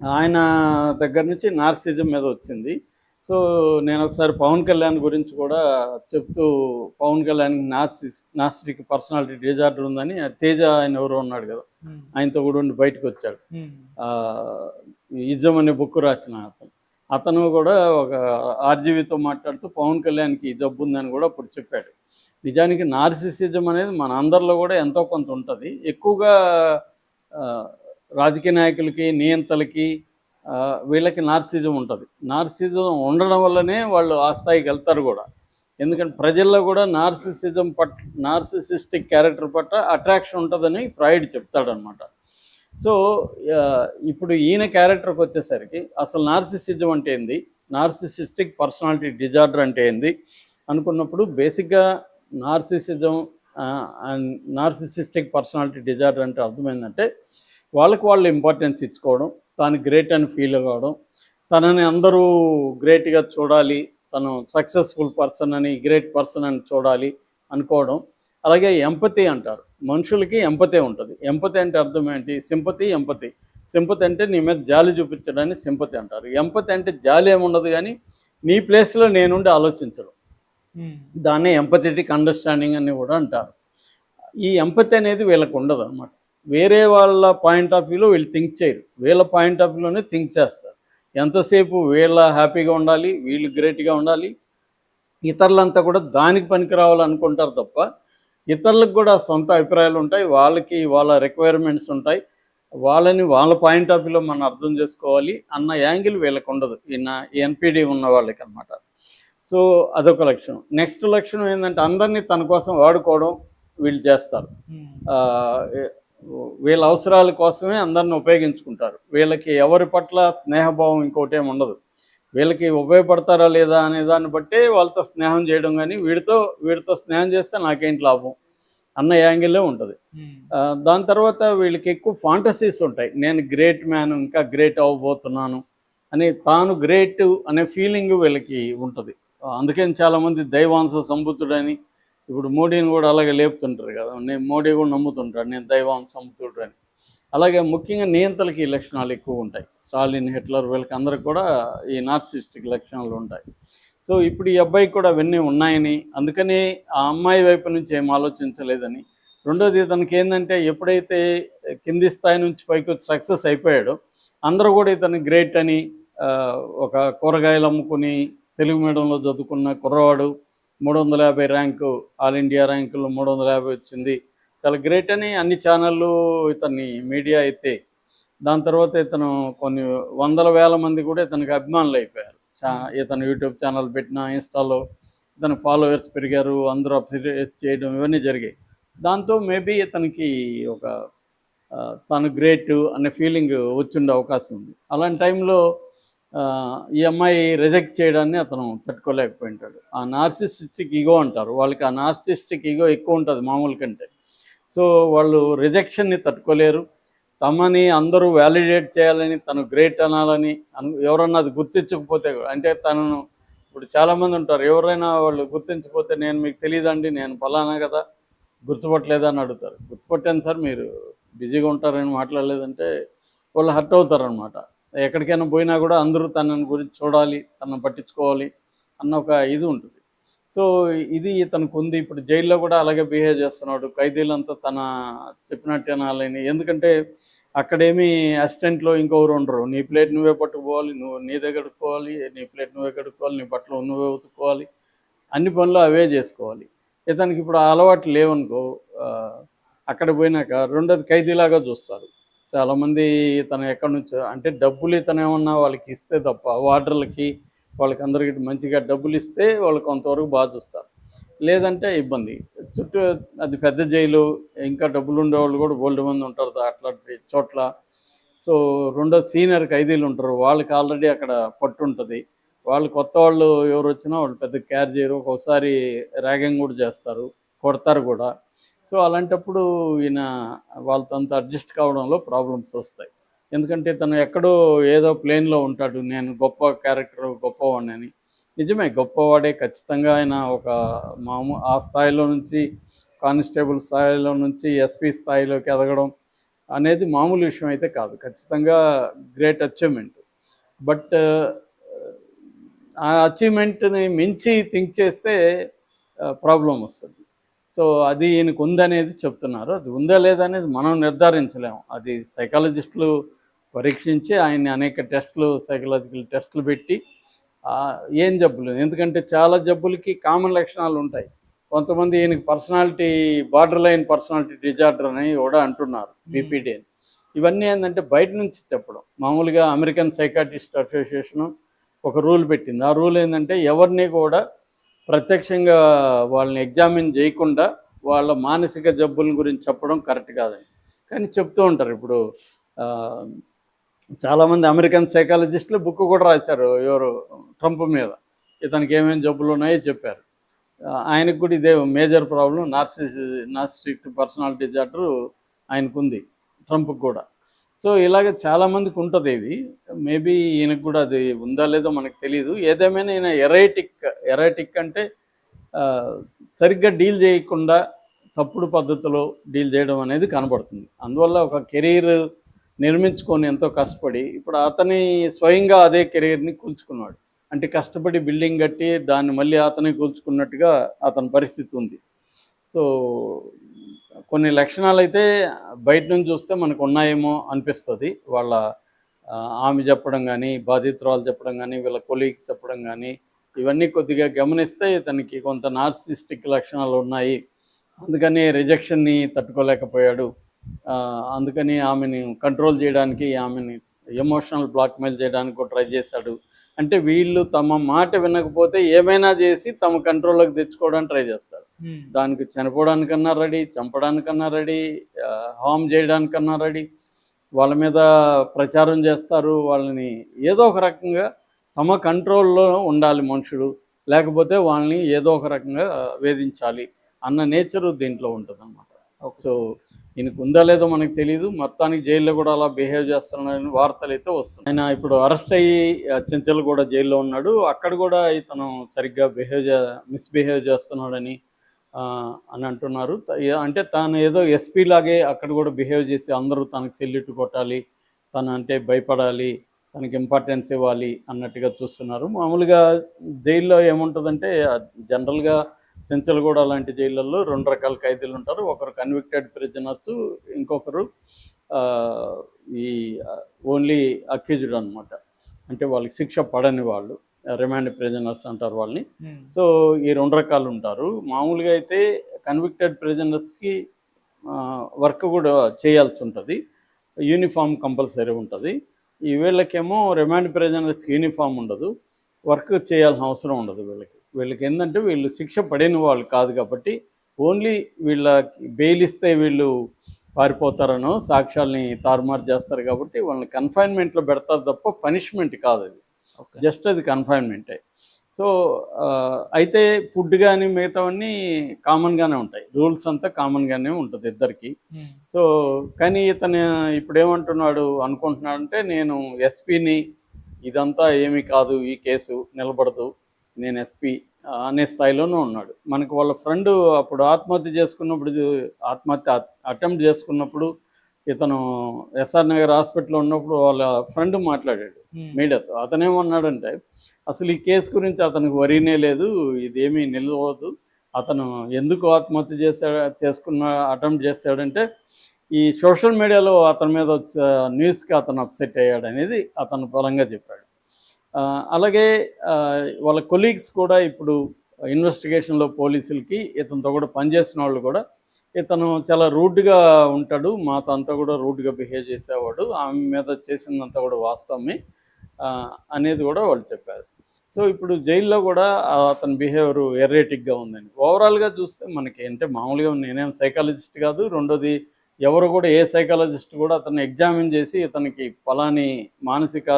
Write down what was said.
ఆయన దగ్గర నుంచి నార్సిజం మీద వచ్చింది. సో, నేనొకసారి పవన్ కళ్యాణ్ గురించి కూడా చెప్తూ, పవన్ కళ్యాణ్‌కి నార్సిస్టిక్ పర్సనాలిటీ డిజార్డర్ ఉందని, తేజ ఆయన ఎవరో ఉన్నాడు కదా! హ్మ్. ఆయనతో కూడా ఉండి బయటకొచ్చాడు. హ్మ్. ఆహ్, 'ఇజం' అనే బుక్ రాసిన అతను. అతను కూడా ఒక ఆర్‌జీవీతో మాట్లాడుతూ పవన్ కళ్యాణ్‌కి ఈ జబ్బుందని కూడా అప్పుడు చెప్పాడు. నిజానికి నార్సిసిజం అనేది మన అందరిలో కూడా ఎంతో కొంత ఉంటది. ఎక్కువగా ఆహ్, రాజకీయ నాయకులకి, నియంతలకి వీళ్ళకి నార్సిజం ఉంటది. నార్సిజం ఉండడం వల్లనే వాళ్ళు ఆ స్థాయికెళ్తారు గూడా. ఎందుకంటే ప్రజల్లో గూడా నార్సిసిస్టిక్ క్యారెక్టర్ పట్ల అట్రాక్షన్ ఉంటదని ఫ్రాయిడ్ చెప్తాడనమాట. సో, ఇప్పుడు ఈయన క్యారెక్టర్‌కొచ్చేసరికి అసలు నార్సిసిజం అంటే ఏంది? నార్సిసిస్టిక్ పర్సనాలిటీ డిజార్డర్ అంటే ఏంది? అనుకున్నప్పుడు బేసిక్‌గా narcissism and narcissistic personality disorder అంటే అర్థమైందంటే, వాళ్ళకి వాళ్ళు ఇంపార్టెన్స్ ఇచ్చుకోవడం, తాను గ్రేట్ అని ఫీల్ అవ్వడం, తనని అందరూ గ్రేట్‌గా చూడాలి, తను సక్సెస్‌ఫుల్ పర్సన్ అని, గ్రేట్ పర్సన్ అని చూడాలి అనుకోవడం. అలాగే ఎంపతి అంటారు. మనుషులకి ఎంపతి ఉంటది. ఎంపతి అంటే అర్థం ఏంటి? Sympathy, empathy. సింపతి అంటే నీ మీద జాలి చూపించడాన్ని సింపతి అంటారు. ఎంపతి అంటే జాలి ఏముండదు గానీ, నీ ప్లేస్‌లో నేనుండి ఆలోచించడం. హ్మ్. దాన్నే ఎంపథెటిక్ అండర్‌స్టాండింగ్ అని కూడా అంటారు. ఈ ఎంపతి అనేది వీళ్ళకి ఉండదనమాట. వేరే వాళ్ళ పాయింట్ ఆఫ్ వ్యూలో వీళ్ళు థింక్ చేయరు. వీళ్ళ పాయింట్ ఆఫ్ వ్యూలోనే థింక్ చేస్తారు. ఎంతసేపు వీళ్ళ హ్యాపీగా ఉండాలి, వీళ్ళు గ్రేట్‌గా ఉండాలి, ఇతరులంతా కూడా దానికి పనికి రావాలనుకుంటారు తప్ప, ఇతరులకు కూడా సొంత అభిప్రాయాలు ఉంటాయి. వాళ్ళకి వాళ్ళ రిక్వైర్మెంట్స్ ఉంటాయి. వాళ్ళని వాళ్ళ పాయింట్ ఆఫ్ వ్యూలో మనం అర్థం చేసుకోవాలి అన్న యాంగిల్ వీళ్ళకుండదు. ఈ ఎన్‌పీడీ ఉన్న వాళ్ళకనమాట. సో, అదొక లక్షణం. నెక్స్ట్ లక్షణం ఏందంటే అందరినీ తన కోసం వాడుకోవడం వీళ్ళు చేస్తారు. హ్మ్. ఆహ్, ఎ వీళ్ళ అవసరాల కోసమే అందరిని ఉపయోగించుకుంటారు. వీళ్ళకి ఎవరి పట్ల స్నేహభావం ఇంకోటేమి ఉండదు. వీళ్ళకి ఉపయోగపడతారా లేదా అనే దాన్ని బట్టే వాళ్ళతో స్నేహం చేయడం గానీ, వీడితో స్నేహం చేస్తే నాకేంటి లాభం అన్న యాంగిలే ఉంటది. హ్మ్. దాని తర్వాత వీళ్ళకి ఎక్కువ ఫాంటసీస్ ఉంటాయి. నేను గ్రేట్ మ్యాన్, ఇంకా గ్రేట్ అవ్వబోతున్నాను అని, తాను గ్రేట్ అనే ఫీలింగ్ వీళ్ళకి ఉంటది. అందుకని చాలామంది దైవాంశ సంభూతుడని, ఇప్పుడు మోడీని కూడా అలాగే లేపుతుంటారు కదా! నేను మోడీ కూడా నమ్ముతుంటాడు నేను దైవాంశ సంభూతుడని. అలాగే ముఖ్యంగా నియంతలకి ఈ లక్షణాలు ఎక్కువ ఉంటాయి. స్టాలిన్, హిట్లర్ వీళ్ళకి అందరికి కూడా ఈ నార్సిస్టిక్ లక్షణాలు ఉంటాయి. సో, ఇప్పుడు ఈ అబ్బాయికి కూడా అవన్నీ ఉన్నాయని, అందుకని ఆ అమ్మాయి వైపు నుంచి ఏం ఆలోచించలేదని. రెండోది ఇతనికేందంటే ఎప్పుడైతే కింది స్థాయి నుంచి పైకొచ్చి సక్సెస్ అయిపోయాడో, అందరూ కూడా ఇతన్ని గ్రేట్ అని, ఒక కూరగాయలు అమ్ముకుని తెలుగు మీడియంలో చదువుకున్న కుర్రవాడు, 350 ర్యాంకు, ఆల్ ఇండియా ర్యాంకులో 350 వచ్చింది. చాలా గ్రేట్ అని అన్ని ఛానళ్ళు ఇతన్ని మీడియా ఎత్తాయి. దాని తర్వాత ఇతను కొన్ని వందల వేల మంది కూడా ఇతనికి అభిమానులైపోయారు. హ్మ్. ఇతను యూట్యూబ్ ఛానల్ పెట్టిన, ఇన్‌స్టాలో ఇతని ఫాలోవర్స్ పెరిగారు. అందరూ అప్రిషియేట్ చేయడం ఇవన్నీ జరిగాయి. దాంతో మేబీ ఇతనికి ఒక తను గ్రేట్ అనే ఫీలింగ్ వచ్చుండే అవకాశం ఉంది. అలాంటి టైంలో ఈ అమ్మాయి రిజెక్ట్ చేయడాన్ని అతను తట్టుకోలేకపోయుంటాడు. ఆ నార్సిసిస్టిక్ ఇగో అంటారు. వాళ్ళకి ఆ నార్సిసిస్టిక్ ఇగో ఎక్కువుంటది మామూలు కంటే. సో, వాళ్ళు రిజెక్షన్‌ని తట్టుకోలేరు. తమని అందరూ వాలిడేట్ చేయాలని, తను గ్రేట్ అనాలని ఎవరన్నా అది గుర్తించకపోతే అంటే తనను ఇప్పుడు చాలామందుంటారు. ఎవరైనా వాళ్ళు గుర్తించకపోతే, "నేను మీకు తెలీదండి. నేను పలానా గదా! గుర్తుపట్టలేదా?" అని అడుగుతారు. "గుర్తుపట్టాను సార్. మీరు బిజీగా ఉంటారని మాట్లాడలేదంటే" వాళ్ళు హర్ట్ అవుతారనమాట. ఎక్కడికైనా పోయినా గూడా అందరూ తనని గురించి చూడాలి, తనని పట్టించుకోవాలి అన్న ఒక ఇది ఉంటది. సో, ఇది ఇతనుకుంది. ఇప్పుడు జైల్లో గూడా అలాగే బిహేవ్ చేస్తున్నాడు. ఖైదీలంతా తన చెప్పినట్టు ఇనాలని. ఎందుకంటే అక్కడేమి అసిస్టెంట్‌లో ఇంకొకరు ఉండరు. నీ ప్లేట్ నువ్వే పట్టుకుపోవాలి, నువ్వు నీదే కడుక్కోవాలి, నీ ప్లేట్ నువ్వే కడుక్కోవాలి, నీ బట్టలు నువ్వే ఉతుక్కోవాలి. అన్ని పనులు అవే జేసుకోవాలి. ఇతనికి ఇప్పుడు ఆ అలవాట్లు లేవనుకో, ఆహ్, అక్కడికి పోయినాక రెండోది ఖైదీలాగా చూస్తారు. చాలామంది ఇతను ఎక్కడి నుంచో అంటే డబ్బులు ఇతనేమన్నా వాళ్ళకి ఇస్తే తప్ప వార్డర్‌లకి వాళ్ళకందరికి మంచిగా డబ్బులిస్తే వాళ్ళు కొంతవరకు చూస్తారు. లేదంటే ఇబ్బంది. చుట్టూ అది పెద్ద జైలు. ఇంకా డబ్బులుండేవాళ్ళు కూడా బోలెడు మంది ఉంటారు అట్లాంటి చోట్ల. సో, రెండో సీనియర్ ఖైదీలుంటారు. వాళ్ళకి ఆల్రెడీ అక్కడ పట్టుంటది. వాళ్ళు కొత్త వాళ్ళు ఎవరొచ్చినా వాళ్ళు పెద్దగా కేర్ చేయరు. ఒక్కోసారి ర్యాగింగ్ కూడా చేస్తారు. కొడతారు కూడా. సో, అలాంటప్పుడు ఈయన వాళ్ళతోంత అడ్జస్ట్ కావడంలో ప్రాబ్లమ్స్ వస్తాయి. ఎందుకంటే తను ఎక్కడో ఏదో ప్లేన్‌లో ఉంటాడు. నేను గొప్ప క్యారెక్టర్ గొప్పవాడినని. నిజమే గొప్పవాడే ఖచ్చితంగా. ఆయన ఒక ఆ స్థాయిలో నుంచి కానిస్టేబుల్ స్థాయిలో నుంచి ఎస్పీ స్థాయిలోకి ఎదగడం, అనేది మామూలు విషయం అయితే కాదు. ఖచ్చితంగా గ్రేట్ అచీవ్‌మెంట్. బట్ ఆ అచీవ్‌మెంట్‌ని మించి థింక్ చేస్తే ప్రాబ్లమ్ వస్తది. సో, అది ఈయనకుందనేది చెప్తున్నారు. అది ఉందా లేదా అనేది మనం నిర్ధారించలేము. అది సైకాలజిస్టులు పరీక్షించి ఆయన్ని అనేక టెస్టులు, సైకలాజికల్ టెస్టులు పెట్టి ఏం జబ్బులు, ఎందుకంటే చాలా జబ్బులకి కామన్ లక్షణాలుంటాయి. కొంతమంది ఈయనకి బార్డర్ లైన్ పర్సనాలిటీ డిజార్డర్ అని కూడా అంటున్నారు, బీపీడీ అని. ఇవన్నీ ఏంటంటే బయట నుంచి చెప్పడం. మామూలుగా అమెరికన్ సైకాట్రిస్ట్ అసోసియేషను ఒక రూల్ పెట్టింది. ఆ రూల్ ఏంటంటే ఎవరిని కూడా ప్రత్యక్షంగా వాళ్ళని ఎగ్జామిన్ చేయకుండా వాళ్ళ మానసిక జబ్బుల గురించి చెప్పడం కరెక్ట్ కాదని. కానీ చెప్తూ ఉంటారు. ఇప్పుడు చాలామంది అమెరికన్ సైకాలజిస్టులు బుక్ కూడా రాశారు, ఎవరు, ట్రంప్ మీద. ఇతనికి ఏమేమి జబ్బులు ఉన్నాయో చెప్పారు. ఆయనకు కూడా ఇదే major problem, narcissistic personality disorder ఆయనకుంది, ట్రంప్కి కూడా. సో ఇలాగ చాలామందికి ఉంటుంది ఇవి. మేబీ ఈయనకు కూడా అది ఉందా లేదో మనకు తెలియదు. ఏదేమైనా ఈయన ఎరైటిక్ అంటే సరిగ్గా డీల్ చేయకుండా తప్పుడు పద్ధతిలో డీల్ చేయడం అనేది కనబడుతుంది. అందువల్ల ఒక కెరీర్ నిర్మించుకొని ఎంతో కష్టపడి ఇప్పుడు అతని స్వయంగా అదే కెరీర్ని కూల్చుకున్నాడు. అంటే కష్టపడి బిల్డింగ్ కట్టి దాన్ని మళ్ళీ అతనే కూల్చుకున్నట్టుగా అతని పరిస్థితి ఉంది. సో కొన్ని లక్షణాలైతే బయట నుంచి చూస్తే మనకు ఉన్నాయేమో అనిపిస్తుంది. వాళ్ళ ఆమె చెప్పడం కానీ, బాధితురాలు చెప్పడం కానీ, వీళ్ళ కొలీగ్స్ చెప్పడం కానీ, ఇవన్నీ కొద్దిగా గమనిస్తే ఇతనికి కొంత నార్సిస్టిక్ లక్షణాలు ఉన్నాయి. అందుకని రిజెక్షన్ని తట్టుకోలేకపోయాడు. అందుకని ఆమెని కంట్రోల్ చేయడానికి, ఆమెని ఎమోషనల్ బ్లాక్‌మెయిల్ చేయడానికి కూడా ట్రై చేశాడు. అంటే వీళ్ళు తమ మాట వినకపోతే ఏమైనా చేసి తమ కంట్రోల్‌లోకి తెచ్చుకోవడానికి ట్రై చేస్తారు. దానికి చనిపోవడానికన్నా రెడీ, చంపడానికన్నా రెడీ, హార్మ్ చేయడానికన్నా రెడీ. వాళ్ళ మీద ప్రచారం చేస్తారు. వాళ్ళని ఏదో ఒక రకంగా తమ కంట్రోల్‌లో ఉండాలి మనుషులు. లేకపోతే వాళ్ళని ఏదో ఒక రకంగా వేధించాలి అన్న నేచరు దీంట్లో ఉంటుందన్నమాట. సో ఈయనకు ఉందా లేదో మనకు తెలియదు. మొత్తానికి జైల్లో కూడా అలా బిహేవ్ చేస్తున్నాడని వార్తలైతే వస్తున్నాయి. ఆయన ఇప్పుడు అరెస్ట్ అయ్యి చెంచల్గూడ జైల్లో ఉన్నాడు. అక్కడ కూడా ఇతను సరిగ్గా మిస్‌బిహేవ్ చేస్తున్నాడని అని అంటున్నారు. అంటే తాను ఏదో ఎస్పీ లాగే అక్కడ కూడా బిహేవ్ చేసి అందరూ తనకు సెల్యూట్ కొట్టాలి, తను అంటే భయపడాలి, తనకి ఇంపార్టెన్స్ ఇవ్వాలి అన్నట్టుగా చూస్తున్నారు. మామూలుగా జైల్లో ఏముంటుందంటే జనరల్‌గా చెంచల్గూడ లాంటి జైళ్ళల్లో 2 రకాల ఖైదీలు ఉంటారు. ఒకరు కన్విక్టెడ్ ప్రిజనర్సు, ఇంకొకరు ఈ ఓన్లీ అక్యూజ్డ్ అనమాట. అంటే వాళ్ళకి శిక్ష పడని వాళ్ళు, రిమాండ్ ప్రిజనర్స్ అంటారు వాళ్ళని. సో ఈ 2 రకాలు ఉంటారు. మామూలుగా అయితే కన్విక్టెడ్ ప్రిజనర్స్కి వర్క్ కూడా చేయాల్సి ఉంటుంది. యూనిఫామ్ కంపల్సరీ ఉంటుంది. ఈ వీళ్ళకేమో రిమాండ్ ప్రిజనర్స్కి యూనిఫామ్ ఉండదు, వర్క్ చేయాల్సిన అవసరం ఉండదు వీళ్ళకి ఏంటంటే వీళ్ళు శిక్ష పడిన వాళ్ళు కాదు కాబట్టి ఓన్లీ వీళ్ళకి బెయిల్ ఇస్తే వీళ్ళు పారిపోతారనో సాక్ష్యాల్ని తారుమారు చేస్తారు కాబట్టి వాళ్ళని కన్ఫైన్మెంట్లో పెడతారు తప్ప పనిష్మెంట్ కాదు అది. జస్ట్ అది కన్ఫైన్మెంటే. సో అయితే ఫుడ్ కానీ మిగతావన్నీ కామన్గానే ఉంటాయి. రూల్స్ అంతా కామన్గానే ఉంటుంది ఇద్దరికి. సో కానీ ఇతను ఇప్పుడు ఏమంటున్నాడు అనుకుంటున్నాడంటే, నేను ఎస్పీని, ఇదంతా ఏమీ కాదు, ఈ కేసు నిలబడదు, నేను ఎస్పీ అనే స్థాయిలోనూ ఉన్నాడు. మనకు వాళ్ళ ఫ్రెండు అప్పుడు ఆత్మహత్య అటెంప్ట్ చేసుకున్నప్పుడు ఇతను ఎస్ఆర్ నగర్ హాస్పిటల్లో ఉన్నప్పుడు వాళ్ళ ఫ్రెండ్ మాట్లాడాడు మీడియాతో. అతనేమన్నాడంటే, అసలు ఈ కేసు గురించి అతనికి వరీనే లేదు, ఇదేమీ నిలవదు, అతను ఎందుకు ఆత్మహత్య అటెంప్ట్ చేశాడంటే ఈ సోషల్ మీడియాలో అతని మీద వచ్చే న్యూస్కి అతను అప్సెట్ అయ్యాడనేది అతను బలంగా చెప్పాడు. అలాగే వాళ్ళ కొలీగ్స్ కూడా ఇప్పుడు ఇన్వెస్టిగేషన్లో పోలీసులకి ఇతనితో కూడా పనిచేసిన వాళ్ళు కూడా ఇతను చాలా రూడ్గా ఉంటాడు, మాతో అంతా కూడా రూడ్గా బిహేవ్ చేసేవాడు, ఆమె మీద చేసిందంతా కూడా వాస్తవమే అనేది కూడా వాళ్ళు చెప్పారు. సో ఇప్పుడు జైల్లో కూడా అతని బిహేవియర్ ఎర్రేటిక్గా ఉందని ఓవరాల్గా చూస్తే మనకి, అంటే మామూలుగా నేనేం సైకాలజిస్ట్ కాదు, రెండోది ఎవరు కూడా ఏ సైకాలజిస్ట్ కూడా అతన్ని ఎగ్జామిన్ చేసి ఇతనికి ఫలాని మానసిక